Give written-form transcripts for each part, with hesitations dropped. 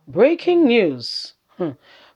Breaking news.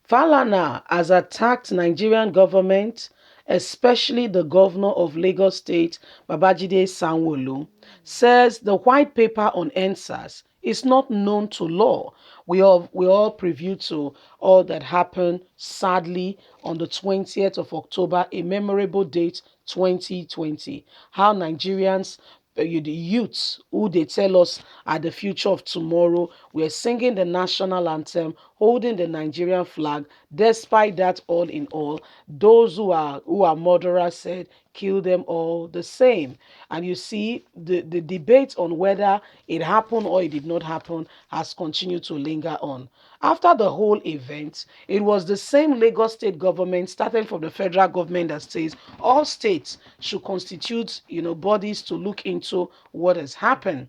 Falana has attacked Nigerian government, especially the governor of Lagos State, Babajide Sanwo-Olu, says the white paper on NSAS is not known to law. We all preview to all that happened sadly on the 20th of October, a memorable date 2020. How Nigerians the youths who they tell us are the future of tomorrow. We're singing the national anthem, holding the Nigerian flag. Despite that, all in all, those who are murderers said, kill them all the same. And you see, the debate on whether it happened or it did not happen has continued to linger on. After the whole event, it was the same Lagos state government, starting from the federal government, that says all states should constitute, bodies to look into what has happened.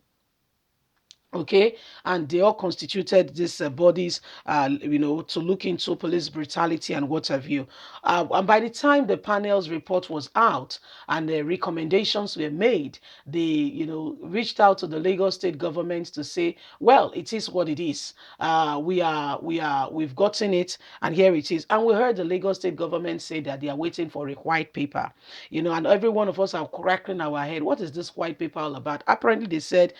Okay, and they all constituted these bodies, to look into police brutality and what have you. And by the time the panel's report was out and the recommendations were made, they, reached out to the Lagos state government to say, well, it is what it is. We've gotten it, and here it is. And we heard the Lagos state government say that they are waiting for a white paper, and every one of us are cracking our head. What is this white paper all about? Apparently, they said,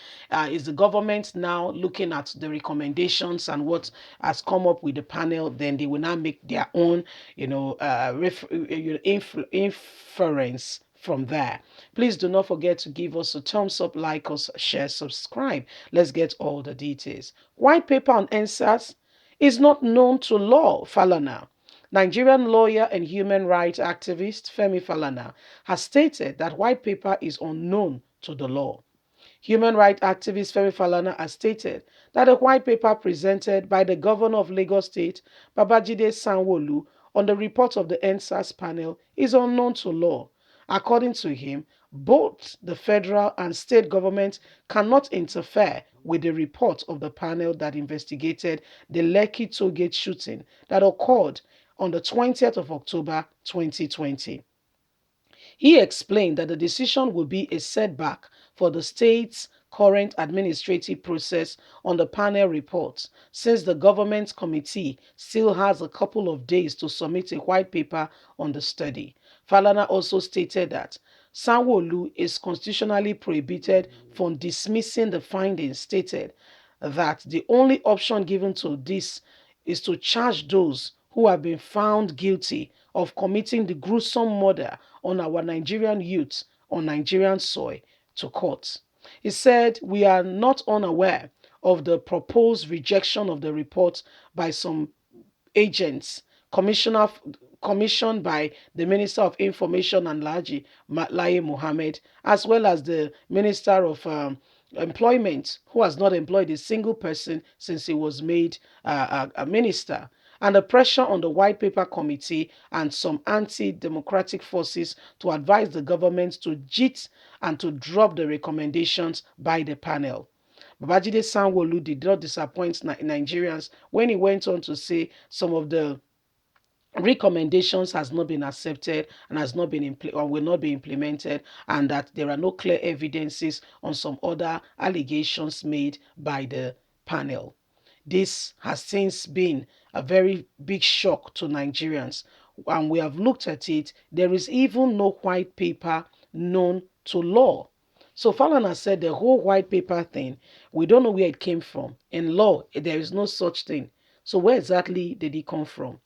is the government now looking at the recommendations and what has come up with the panel, then they will now make their own, inference from there. Please do not forget to give us a thumbs up, like us, share, subscribe. Let's get all the details. White paper on NSAS is not known to law, Falana. Nigerian lawyer and human rights activist Femi Falana has stated that white paper is unknown to the law. Human rights activist Femi Falana has stated that a white paper presented by the governor of Lagos State, Babajide Sanwo-Olu, on the report of the NSAS panel is unknown to law. According to him, both the federal and state governments cannot interfere with the report of the panel that investigated the Lekki Tollgate shooting that occurred on the 20th of October 2020. He explained that the decision would be a setback for the state's current administrative process on the panel report, since the government committee still has a couple of days to submit a white paper on the study. Falana also stated that Sanwo-Olu is constitutionally prohibited from dismissing the findings, stated that the only option given to this is to charge those who have been found guilty of committing the gruesome murder on our Nigerian youth on Nigerian soil to court. He said, we are not unaware of the proposed rejection of the report by some agents commissioner commissioned by the Minister of Information and Laji Matlaye Mohammed, as well as the Minister of Employment, who has not employed a single person since he was made a minister, and the pressure on the White Paper Committee and some anti-democratic forces to advise the government to JIT and to drop the recommendations by the panel. Babajide Sanwo-Olu did not disappoint Nigerians when he went on to say some of the recommendations has not been accepted and has not been or will not be implemented, and that there are no clear evidences on some other allegations made by the panel. This has since been a very big shock to Nigerians, and we have looked at it. There is even no white paper known to law. So Falana said the whole white paper thing, we don't know where it came from. In law, there is no such thing. So where exactly did it come from?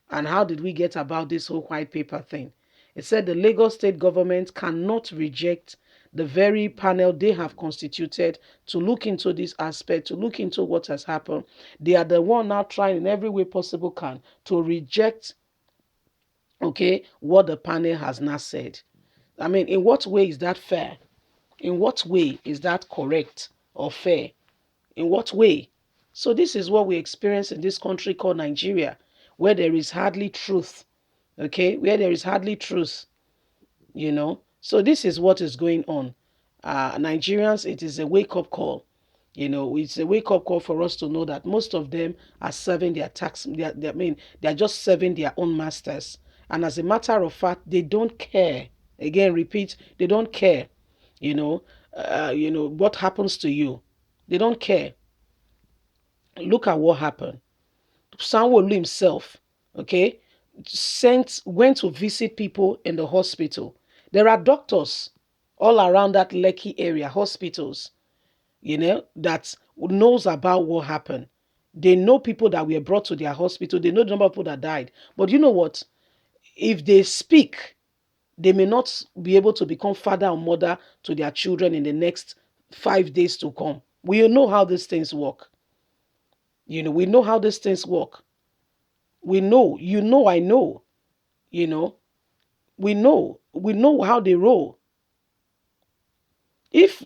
And how did we get about this whole white paper thing? It said the Lagos state government cannot reject the very panel they have constituted to look into this aspect, to look into what has happened. They are the one now trying in every way possible can to reject, okay, what the panel has now said. I mean, in what way is that fair? In what way is that correct or fair? In what way? So this is what we experience in this country called Nigeria, where there is hardly truth, okay? Where there is hardly truth, So this is what is going on. Nigerians, it is a wake-up call. It's a wake-up call for us to know that most of them are serving their tax. They're just serving their own masters. And as a matter of fact, they don't care. Again, repeat, they don't care. What happens to you. They don't care. Look at what happened. SANWO-OLU himself, okay, went to visit people in the hospital. There are doctors all around that Lekki area, hospitals, that knows about what happened. They know people that were brought to their hospital. They know the number of people that died. But you know what? If they speak, they may not be able to become father or mother to their children in the next 5 days to come. We know how these things work. We know how these things work. We know, I know, you know, we know how they roll. If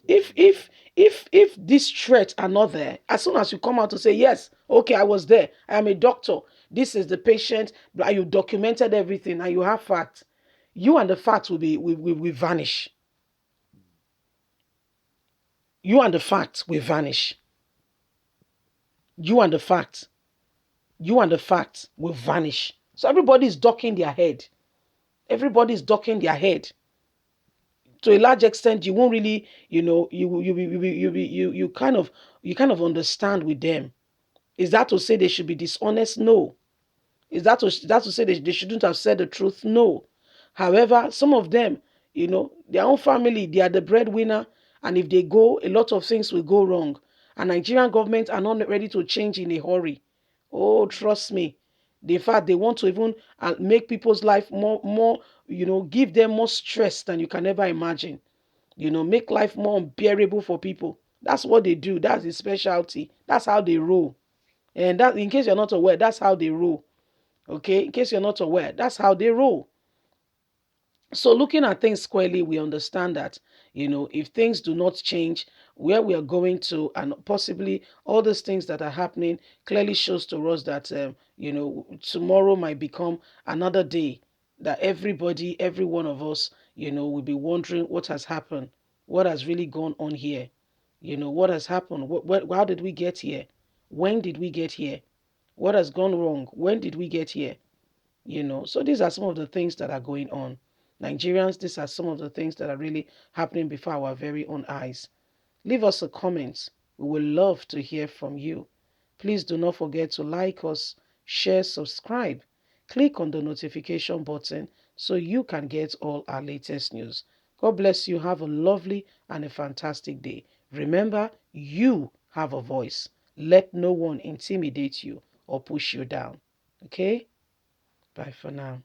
these threats are not there, as soon as you come out to say, yes, okay, I was there, I am a doctor, this is the patient, and you documented everything and you have facts, you and the facts will vanish. You and the facts will vanish. You and the facts, will vanish. So everybody is ducking their head. Everybody is ducking their head. To a large extent, you won't really, you kind of understand with them. Is that to say they should be dishonest? No. Is that to say they shouldn't have said the truth? No. However, some of them, their own family, they are the breadwinner, and if they go, a lot of things will go wrong. And Nigerian government are not ready to change in a hurry. Oh, trust me. In fact, they want to even make people's life more, give them more stress than you can ever imagine. Make life more unbearable for people. That's what they do. That's the specialty. That's how they roll. And that, in case you're not aware, that's how they roll. Okay, in case you're not aware, that's how they roll. So looking at things squarely, we understand that, if things do not change, where we are going to, and possibly all these things that are happening clearly shows to us that, tomorrow might become another day that everybody, every one of us, will be wondering what has happened, what has really gone on here, what has happened, how did we get here, when did we get here, what has gone wrong, when did we get here. So these are some of the things that are going on. Nigerians, these are some of the things that are really happening before our very own eyes. Leave us a comment. We would love to hear from you. Please do not forget to like us, share, subscribe. Click on the notification button so you can get all our latest news. God bless you. Have a lovely and a fantastic day. Remember, you have a voice. Let no one intimidate you or push you down. Okay? Bye for now.